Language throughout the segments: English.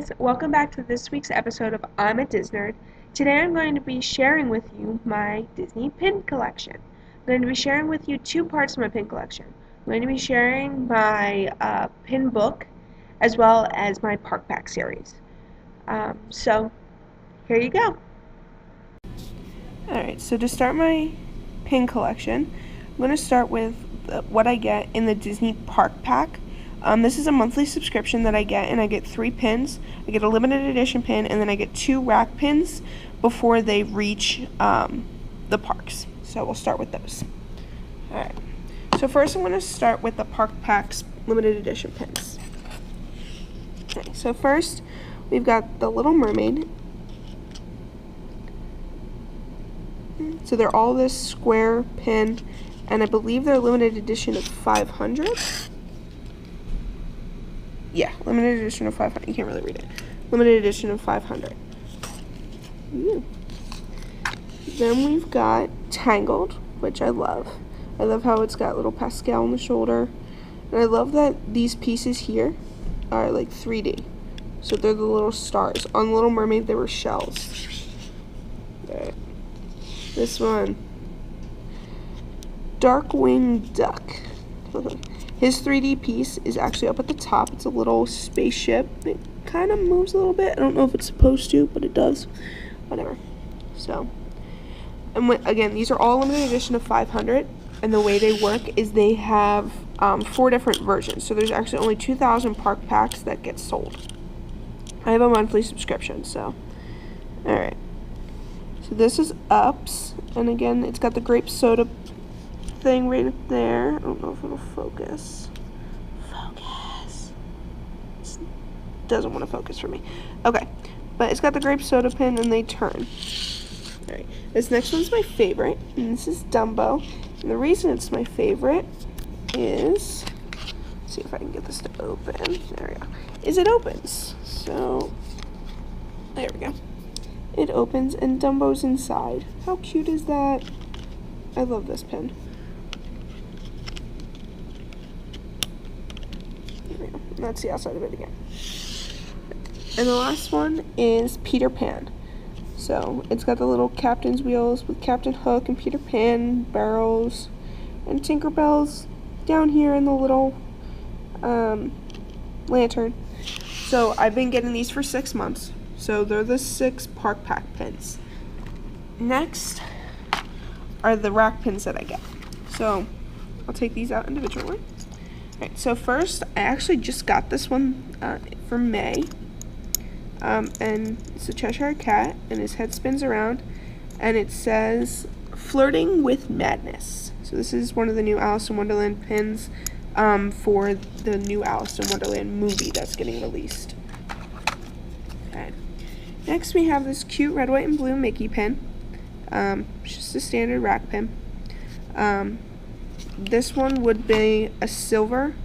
guys, welcome back to this week's episode of I'm a DisNerd. Today I'm going to be sharing with you my Disney pin collection. I'm going to be sharing with you two parts of my pin collection. I'm going to be sharing my pin book as well as my Park Pack series. So here you go. Alright, so to start my pin collection, I'm going to start with what I get in the Disney Park Pack. This is a monthly subscription that I get, and I get 3 pins. I get a limited edition pin, and then I get 2 rack pins before they reach the parks. So we'll start with those. Alright, so first I'm going to start with the Park Pack's limited edition pins. Okay, so first we've got the Little Mermaid. So they're all this square pin, and I believe they're limited edition of 500. Yeah, limited edition of 500. You can't really read it. Limited edition of 500. Ooh. Then we've got Tangled, which I love. I love how it's got little Pascal on the shoulder. And I love that these pieces here are like 3D. So they're the little stars. On Little Mermaid, they were shells. Alright. This one. Darkwing Duck. His 3D piece is actually up at the top. It's a little spaceship. It kind of moves a little bit. I don't know if it's supposed to, but it does. Whatever. So, and again, these are all limited edition of 500. And the way they work is they have 4 different versions. So there's actually only 2,000 park packs that get sold. I have a monthly subscription, so. Alright. So this is Ups. And again, it's got the grape soda thing right up there. I don't know if it'll focus. Focus. It doesn't want to focus for me. Okay, but it's got the grape soda pin and they turn. Alright, this next one's my favorite, and this is Dumbo. And the reason it's my favorite is, let's see if I can get this to open. There we go. Is it opens. So, there we go. It opens and Dumbo's inside. How cute is that? I love this pin. That's the outside of it again. And the last one is Peter Pan. So it's got the little captain's wheels with Captain Hook and Peter Pan barrels and Tinkerbell's down here in the little lantern. So I've been getting these for 6 months. So they're the 6 Park Pack pins. Next are the rack pins that I get. So I'll take these out individually. Alright, so first, I actually just got this one for May, and it's a Cheshire Cat, and his head spins around, and it says, Flirting with Madness. So this is one of the new Alice in Wonderland pins for the new Alice in Wonderland movie that's getting released. Okay. Next, we have this cute red, white, and blue Mickey pin. It's just a standard rack pin. This one would be a silver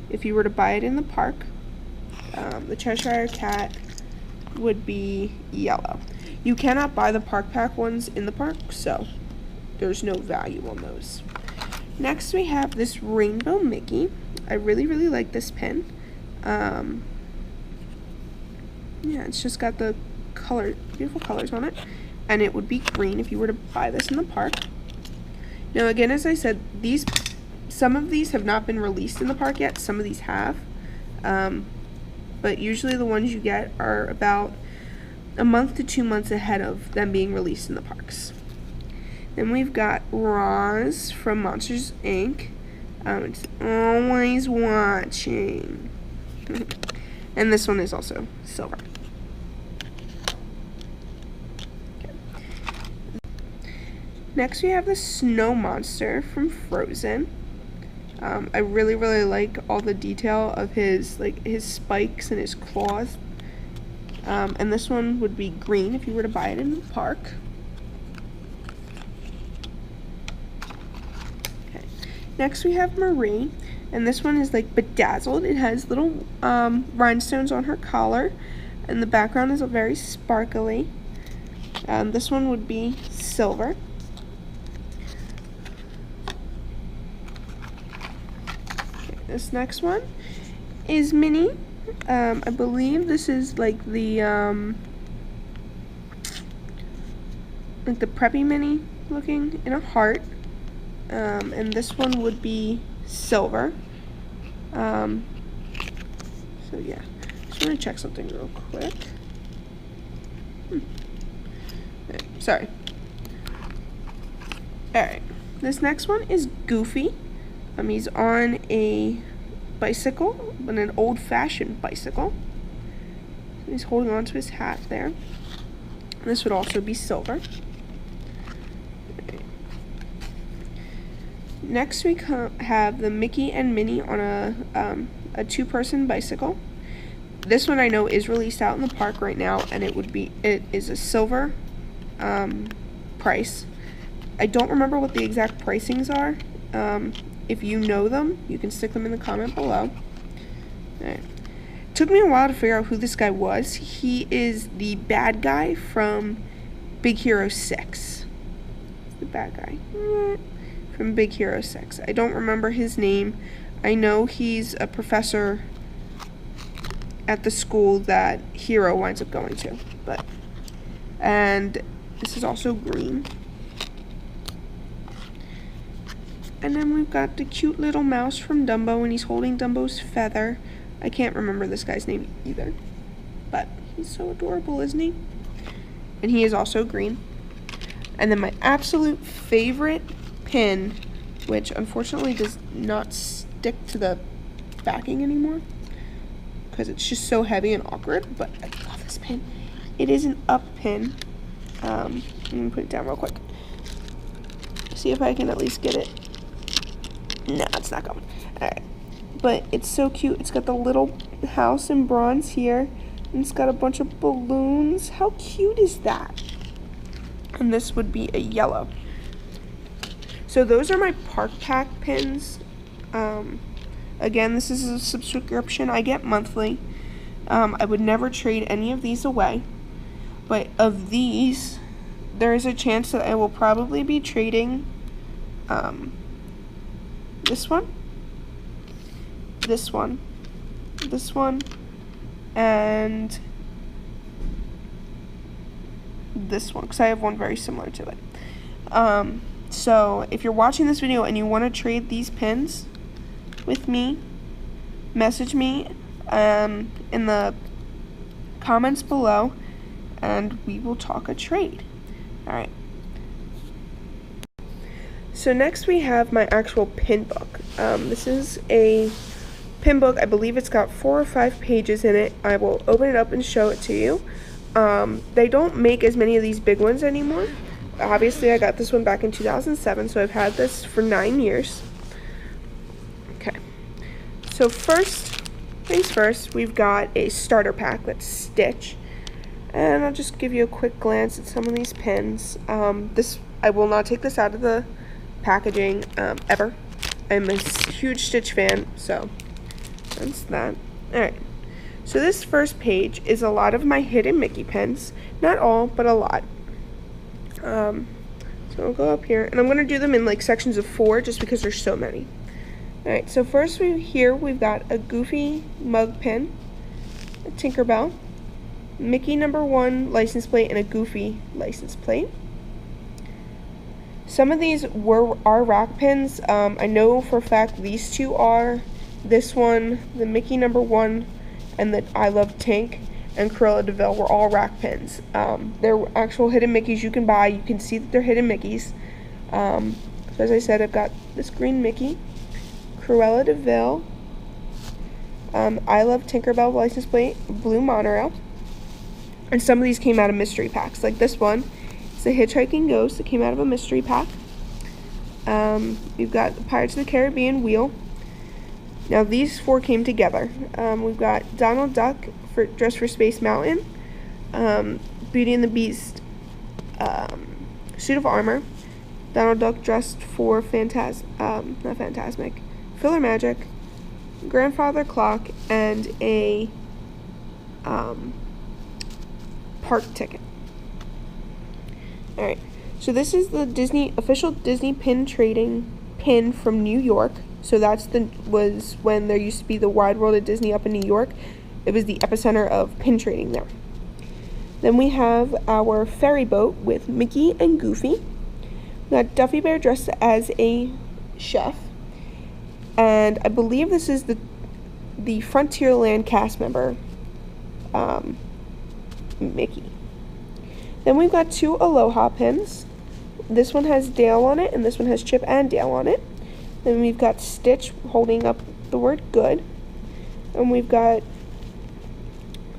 if you were to buy it in the park. The Cheshire Cat would be yellow. You cannot buy the Park Pack ones in the park, so there's no value on those. Next we have this Rainbow Mickey. I really, really like this pin. Yeah, it's just got the beautiful colors on it. And it would be green if you were to buy this in the park. Now again, as I said, some of these have not been released in the park yet, some of these have, but usually the ones you get are about a month to 2 months ahead of them being released in the parks. Then we've got Roz from Monsters, Inc. It's always watching. And this one is also silver. Next we have the Snow Monster from Frozen. I really, really like all the detail of his spikes and his claws. And this one would be green if you were to buy it in the park. Okay. Next we have Marie, and this one is like bedazzled. It has little rhinestones on her collar, and the background is very sparkly. This one would be silver. This next one is Minnie I believe this is like the preppy mini looking in a heart. And this one would be silver. So yeah, just want to check something real quick. Sorry. Alright, this next one is Goofy. He's on a bicycle, but an old-fashioned bicycle. He's holding on to his hat there. This would also be silver. Next we have the Mickey and Minnie on a two-person bicycle. This one I know is released out in the park right now, and it is a silver price. I don't remember what the exact pricings are. If you know them, you can stick them in the comment below. Alright. Took me a while to figure out who this guy was. He is the bad guy from Big Hero 6. The bad guy from Big Hero 6. I don't remember his name. I know he's a professor at the school that Hero winds up going to. And this is also green. And then we've got the cute little mouse from Dumbo, and he's holding Dumbo's feather. I can't remember this guy's name either, but he's so adorable, isn't he? And he is also green. And then my absolute favorite pin, which unfortunately does not stick to the backing anymore because it's just so heavy and awkward, but I love this pin. It is an up pin. I'm gonna put it down real quick. See if I can at least get it. No, it's not going. Alright. But it's so cute. It's got the little house in bronze here. And it's got a bunch of balloons. How cute is that? And this would be a yellow. So those are my Park Pack pins. Again, this is a subscription I get monthly. I would never trade any of these away. But of these, there is a chance that I will probably be trading this one, this one, this one, and this one, because I have one very similar to it. So if you're watching this video and you want to trade these pins with me, message me in the comments below, and we will talk a trade. Alright. So next we have my actual pin book. This is a pin book. I believe it's got 4 or 5 pages in it. I will open it up and show it to you. They don't make as many of these big ones anymore. Obviously, I got this one back in 2007, so I've had this for 9 years. Okay. So first things first, we've got a starter pack that's Stitch. And I'll just give you a quick glance at some of these pins. I will not take this out of the packaging ever. I'm a huge Stitch fan, so that's that. Alright, so this first page is a lot of my hidden Mickey pins. Not all, but a lot. So I'll go up here, and I'm going to do them in like sections of 4 just because there's so many. Alright, so first we've got a Goofy mug pin, a Tinkerbell, Mickey #1 license plate, and a Goofy license plate. Some of these are rack pins. I know for a fact these two are. This one, the Mickey #1, and the I Love Tink and Cruella de Vil were all rack pins. They're actual hidden Mickeys you can buy. You can see that they're hidden Mickeys. So as I said, I've got this green Mickey, Cruella de Vil, I Love Tinkerbell license plate, blue monorail, and some of these came out of mystery packs. Like this one, it's a Hitchhiking Ghost that came out of a mystery pack. We've got the Pirates of the Caribbean wheel. Now these 4 came together. We've got Donald Duck dressed for Space Mountain, Beauty and the Beast suit of armor, Donald Duck dressed for not Phantasmic, Filler Magic, Grandfather Clock, and a park ticket. Alright, so this is the official Disney pin trading pin from New York. So that's was when there used to be the Wide World of Disney up in New York. it was the epicenter of pin trading there. Then we have our ferry boat with Mickey and Goofy. We got Duffy Bear dressed as a chef, and I believe this is the Frontierland cast member, Mickey. Then we've got 2 Aloha pins. This one has Dale on it, and this one has Chip and Dale on it. Then we've got Stitch holding up the word good, and we've got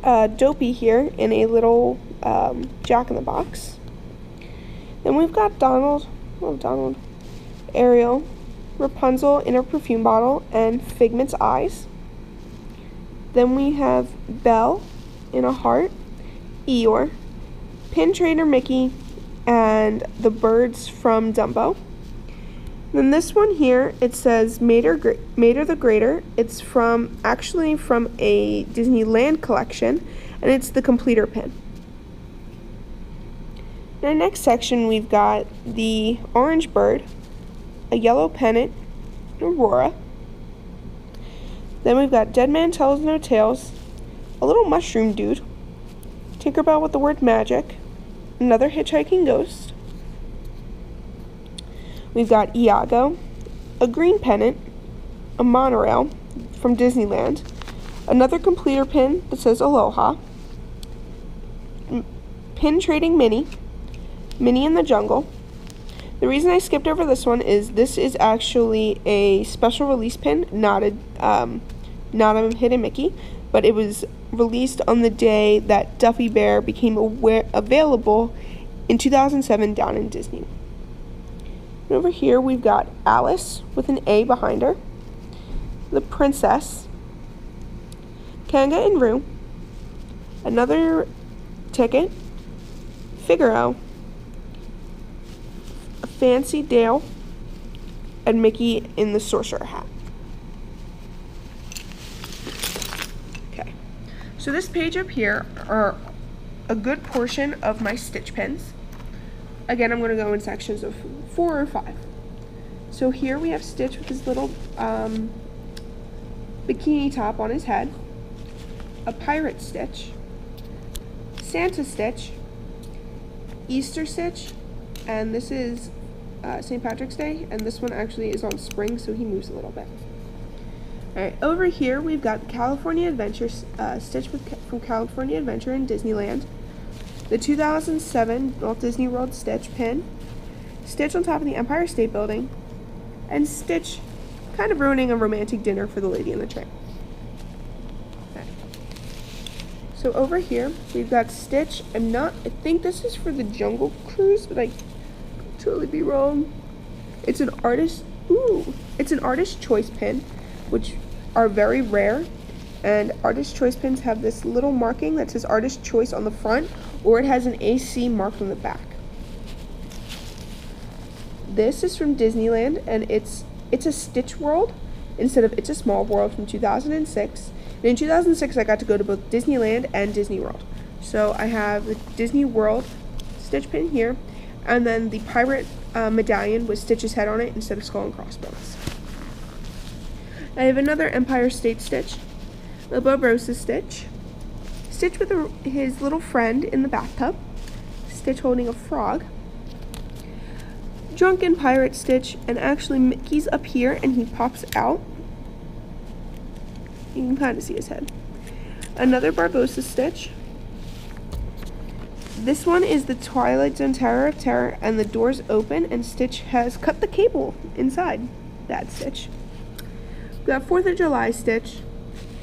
Dopey here in a little Jack-in-the-Box. Then we've got Donald, Ariel, Rapunzel in her perfume bottle, and Figment's eyes. Then we have Belle in a heart, Eeyore, Pin Trader Mickey, and the birds from Dumbo. Then this one here, it says Mater the Greater. It's actually from a Disneyland collection, and it's the completer pin. In our next section, we've got the orange bird, a yellow pennant, Aurora. Then we've got Dead Man Tells No Tales, a little mushroom dude, Tinkerbell with the word magic, another hitchhiking ghost. We've got Iago, a green pennant, a monorail from Disneyland, another completer pin that says Aloha, pin trading Minnie, Minnie in the Jungle. The reason I skipped over this one is this is actually a special release pin, not a Hidden Mickey, but it was released on the day that Duffy Bear became available in 2007 down in Disney. And over here we've got Alice with an A behind her, the Princess, Kanga and Roo, another ticket, Figaro, a Fancy Dale, and Mickey in the sorcerer hat. Okay, so this page up here are a good portion of my Stitch pins. Again, I'm going to go in sections of 4 or 5. So here we have Stitch with his little bikini top on his head, a pirate Stitch, Santa Stitch, Easter Stitch, and this is St. Patrick's Day, and this one actually is on spring, so he moves a little bit. Alright, over here we've got California Adventure Stitch from California Adventure in Disneyland, the 2007 Walt Disney World Stitch pin, Stitch on top of the Empire State Building, and Stitch kind of ruining a romantic dinner for the Lady in the Tramp. Okay. So over here we've got Stitch. I think this is for the Jungle Cruise, but I could totally be wrong. It's an artist choice pin, which are very rare. And artist choice pins have this little marking that says artist choice on the front, or it has an AC marked on the back. This is from Disneyland, and it's a Stitch World instead of It's a Small World from 2006. And in 2006, I got to go to both Disneyland and Disney World. So I have the Disney World Stitch pin here, and then the pirate medallion with Stitch's head on it instead of skull and crossbones. I have another Empire State Stitch, a Bob Rose's Stitch, Stitch with his little friend in the bathtub, Stitch holding a frog, Drunken Pirate Stitch, and actually Mickey's up here and he pops out. You can kind of see his head. Another Barbossa Stitch. This one is the Twilight Zone Tower of Terror, and the doors open and Stitch has cut the cable inside that Stitch. We got 4th of July Stitch,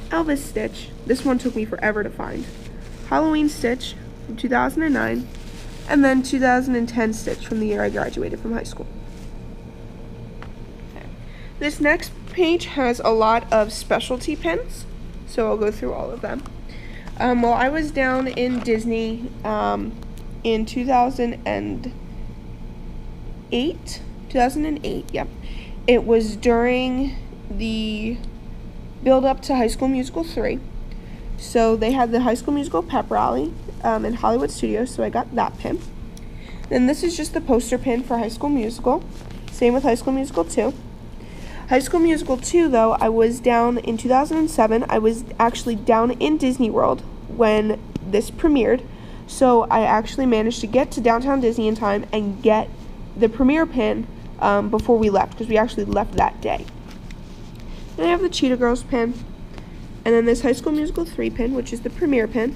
Elvis Stitch, this one took me forever to find, Halloween Stitch from 2009, and then 2010 Stitch from the year I graduated from high school. Okay. This next page has a lot of specialty pins, so I'll go through all of them. While I was down in Disney in 2008, yep, it was during the build up to High School Musical 3. So they had the High School Musical pep rally in Hollywood Studios, so I got that pin. Then this is just the poster pin for High School Musical. Same with High School Musical 2. High School Musical 2, though, I was down in 2007. I was actually down in Disney World when this premiered. So I actually managed to get to Downtown Disney in time and get the premiere pin before we left, because we actually left that day. Then I have the Cheetah Girls pin, and then this High School Musical 3 pin, which is the premiere pin.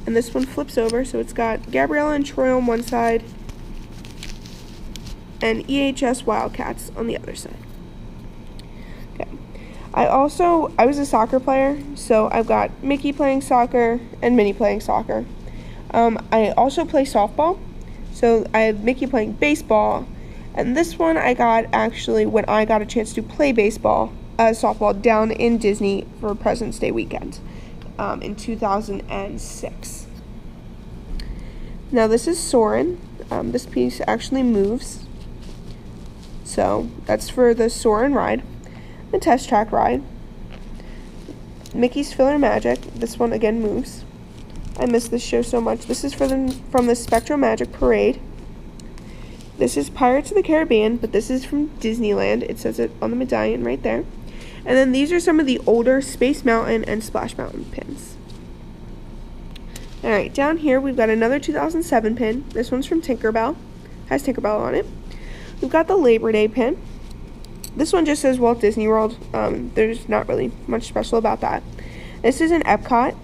And this one flips over, so it's got Gabriella and Troy on one side and EHS Wildcats on the other side. Okay. I was a soccer player, so I've got Mickey playing soccer and Minnie playing soccer. I also play softball, so I have Mickey playing baseball, and this one I got actually when I got a chance to play softball down in Disney for President's Day weekend in 2006. Now this is Soarin'. This piece actually moves, so that's for the Soarin' ride. The Test Track ride. Mickey's Filler Magic. This one again moves. I miss this show so much. This is from the Spectral Magic Parade. This is Pirates of the Caribbean, but this is from Disneyland. It says it on the medallion right there. And then these are some of the older Space Mountain and Splash Mountain pins. Alright, down here we've got another 2007 pin. This one's from Tinkerbell. Has Tinkerbell on it. We've got the Labor Day pin. This one just says Walt Disney World. There's not really much special about that. This is an Epcot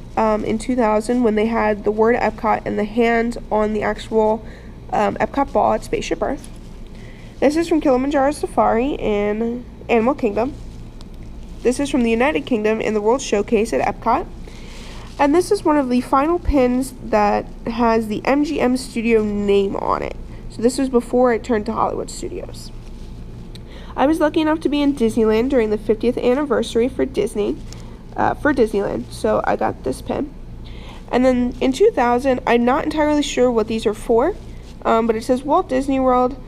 in 2000 when they had the word Epcot and the hand on the actual Epcot ball at Spaceship Earth. This is from Kilimanjaro Safari in Animal Kingdom. This is from the United Kingdom in the World Showcase at Epcot. And this is one of the final pins that has the MGM Studio name on it. So this was before it turned to Hollywood Studios. I was lucky enough to be in Disneyland during the 50th anniversary for Disneyland, so I got this pin. And then in 2000, I'm not entirely sure what these are for, but it says Walt Disney World,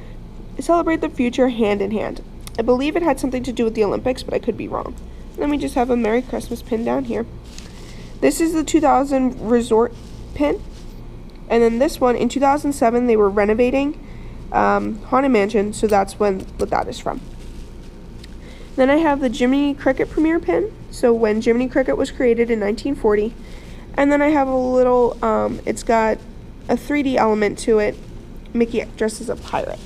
celebrate the future hand in hand. I believe it had something to do with the Olympics, but I could be wrong. Then we just have a Merry Christmas pin down here. This is the 2000 Resort pin. And then this one, in 2007, they were renovating Haunted Mansion, so that's what that is from. Then I have the Jiminy Cricket Premiere pin, so when Jiminy Cricket was created in 1940. And then I have a little, it's got a 3D element to it, Mickey dressed as a pirate.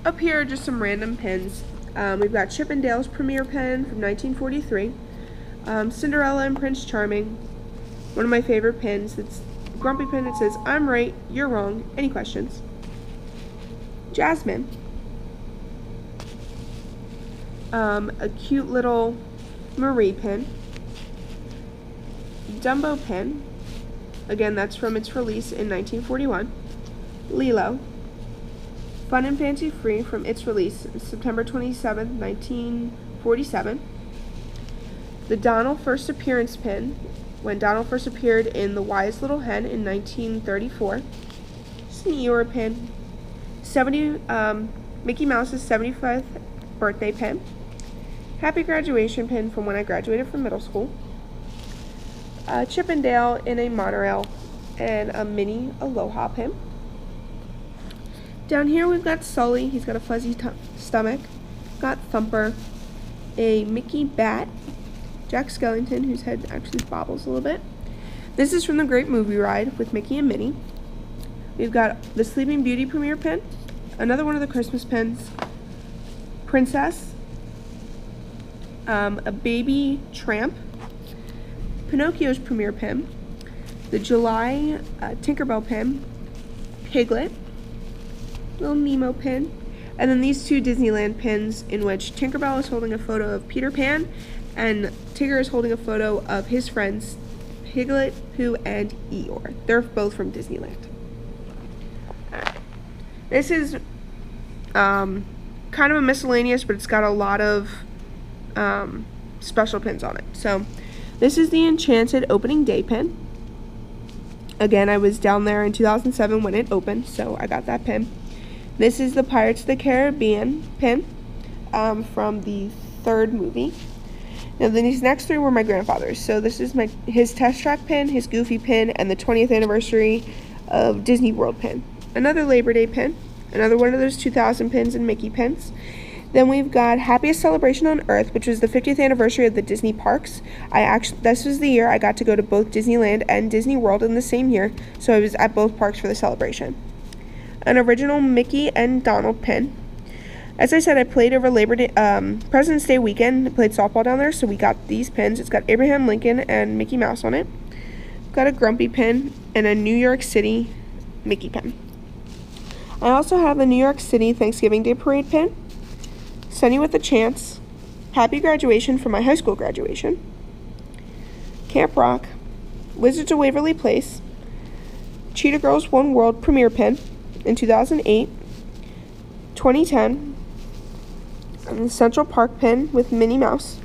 Up here are just some random pins. We've got Chip 'n Dale's Premiere pin from 1943, Cinderella and Prince Charming, one of my favorite pins. It's a grumpy pin. It says, I'm right, you're wrong, any questions? Jasmine. A cute little Marie pin. Dumbo pin. Again, that's from its release in 1941. Lilo. Fun and Fancy Free from its release September 27, 1947. The Donald First Appearance pin, when Donald first appeared in The Wise Little Hen in 1934. It's an Eeyore pin. Mickey Mouse's 75th birthday pin. Happy Graduation pin from when I graduated from middle school. Chip 'n Dale in a monorail, and a mini Aloha pin. Down here we've got Sully. He's got a fuzzy stomach. Got Thumper, a Mickey bat, Jack Skellington, whose head actually bobbles a little bit. This is from the Great Movie Ride with Mickey and Minnie. We've got the Sleeping Beauty Premiere pin, another one of the Christmas pins, Princess, a Baby Tramp, Pinocchio's Premiere pin, the July Tinkerbell pin, Piglet, little Nemo pin, and then these two Disneyland pins in which Tinkerbell is holding a photo of Peter Pan and Tigger is holding a photo of his friends Piglet, Pooh, and Eeyore. They're both from Disneyland. This is kind of a miscellaneous, but it's got a lot of special pins on it. So this is the Enchanted Opening Day pin. Again, I was down there in 2007 when it opened, so I got that pin. This is the Pirates of the Caribbean pin from the third movie. Now, these next three were my grandfather's. So this is his Test Track pin, his Goofy pin, and the 20th anniversary of Disney World pin. Another Labor Day pin. Another one of those 2000 pins and Mickey pins. Then we've got Happiest Celebration on Earth, which was the 50th anniversary of the Disney parks. This was the year I got to go to both Disneyland and Disney World in the same year, so I was at both parks for the celebration. An original Mickey and Donald pin. As I said, I played over President's Day weekend. I played softball down there, so we got these pins. It's got Abraham Lincoln and Mickey Mouse on it. Got a Grumpy pin and a New York City Mickey pin. I also have the New York City Thanksgiving Day Parade pin, Sunny with a Chance, Happy Graduation from my high school graduation, Camp Rock, Wizards of Waverly Place, Cheetah Girls One World premiere pin in 2008, 2010, and the Central Park pin with Minnie Mouse,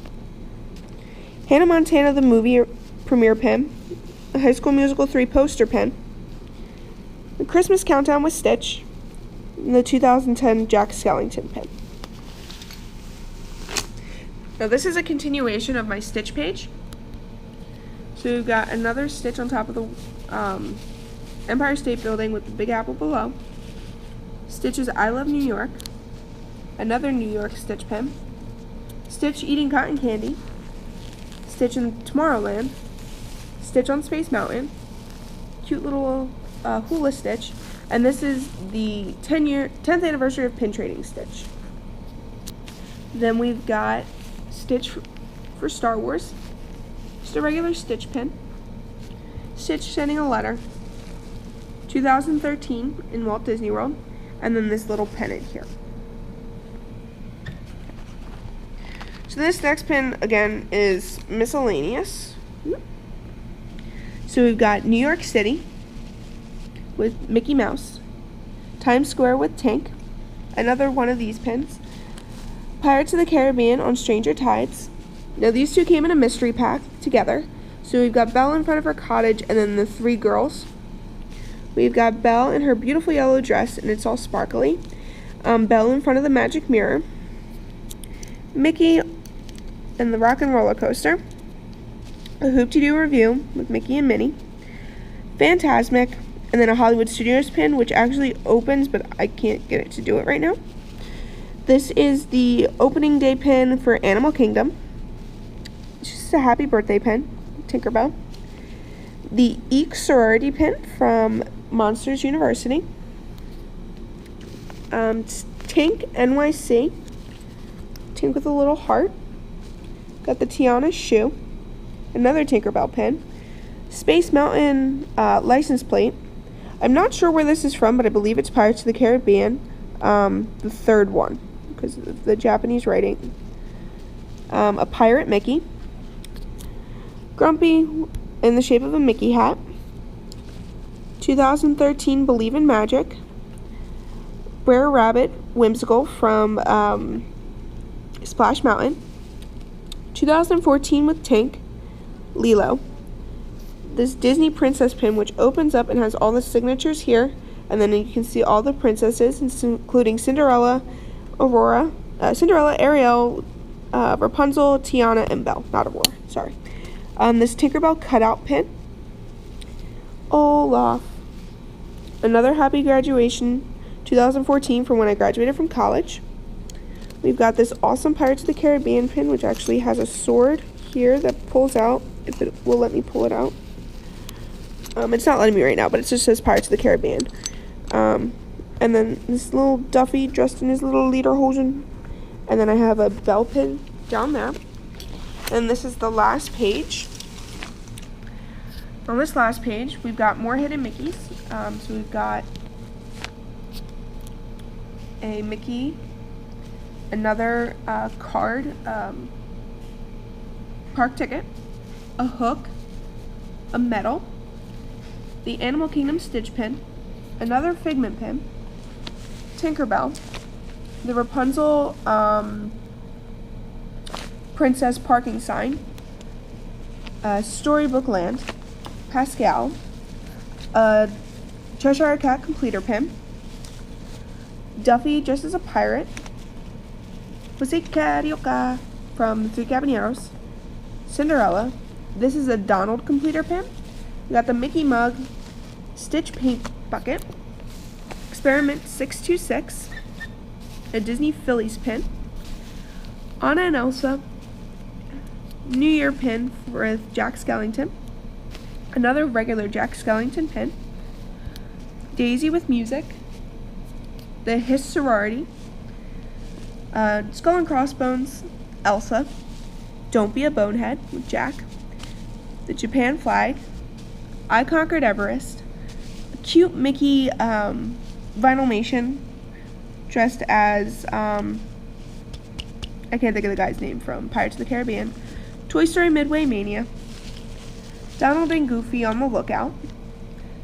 Hannah Montana the movie premiere pin, a High School Musical 3 poster pin, the Christmas Countdown with Stitch, and the 2010 Jack Skellington pin. Now this is a continuation of my Stitch page. So we've got another Stitch on top of the Empire State Building with the Big Apple below. Stitch's I Love New York. Another New York Stitch pin. Stitch eating cotton candy. Stitch in Tomorrowland. Stitch on Space Mountain. Cute little hula Stitch. And this is the 10th anniversary of pin trading Stitch. Then we've got Stitch for Star Wars. Just a regular Stitch pin. Stitch sending a letter. 2013 in Walt Disney World. And then this little pennant here. So this next pin, again, is miscellaneous. So we've got New York City with Mickey Mouse, Times Square with Tink, another one of these pins, Pirates of the Caribbean on Stranger Tides. Now these two came in a mystery pack together. So we've got Belle in front of her cottage and then the three girls. We've got Belle in her beautiful yellow dress and it's all sparkly. Belle in front of the magic mirror. Mickey and the Rock and Roller Coaster. A Hoop-Dee-Doo review with Mickey and Minnie. Fantasmic. And then a Hollywood Studios pin, which actually opens, but I can't get it to do it right now. This is the opening day pin for Animal Kingdom. It's just a happy birthday pin, Tinkerbell. The Eek sorority pin from Monsters University. Tink NYC. Tink with a little heart. Got the Tiana shoe. Another Tinkerbell pin. Space Mountain license plate. I'm not sure where this is from, but I believe it's Pirates of the Caribbean. The third one, because of the Japanese writing. A pirate Mickey. Grumpy in the shape of a Mickey hat. 2013 Believe in Magic. Brer Rabbit Whimsical from Splash Mountain. 2014 with Tink. Lilo. This Disney Princess pin, which opens up and has all the signatures here, and then you can see all the princesses, including Cinderella, Ariel, Rapunzel, Tiana, and Belle. Not Aurora, sorry. This Tinkerbell cutout pin. Olaf. Another Happy Graduation 2014 from when I graduated from college. We've got this awesome Pirates of the Caribbean pin, which actually has a sword here that pulls out, if it will let me pull it out. It's not letting me right now, but it just says Pirates of the Caribbean. And then this little Duffy dressed in his little lederhosen. And then I have a Belle pin down there. And this is the last page. On this last page, we've got more hidden Mickeys. So we've got a Mickey, another card, park ticket, a hook, a medal, the Animal Kingdom Stitch pin, another Figment pin, Tinkerbell, the Rapunzel Princess parking sign, Storybook Land, Pascal, a Cheshire Cat completer pin, Duffy just as a pirate, Pussy Carioca from the Three Caballeros, Cinderella. This is a Donald completer pin. We got the Mickey mug, Stitch paint bucket, Experiment 626, a Disney Phillies pin, Anna and Elsa, New Year pin with Jack Skellington, another regular Jack Skellington pin, Daisy with music, the His Sorority, Skull and Crossbones, Elsa, Don't Be a Bonehead with Jack, the Japan flag, I Conquered Everest, a cute Mickey Vinylmation dressed as, I can't think of the guy's name from Pirates of the Caribbean, Toy Story Midway Mania, Donald and Goofy on the Lookout,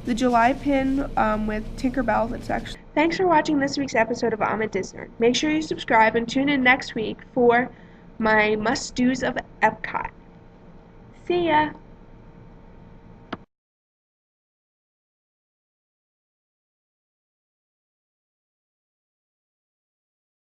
the July pin with Tinkerbell. That's actually. Thanks for watching this week's episode of I'm a DisNerd. Make sure you subscribe and tune in next week for my must-dos of Epcot. See ya!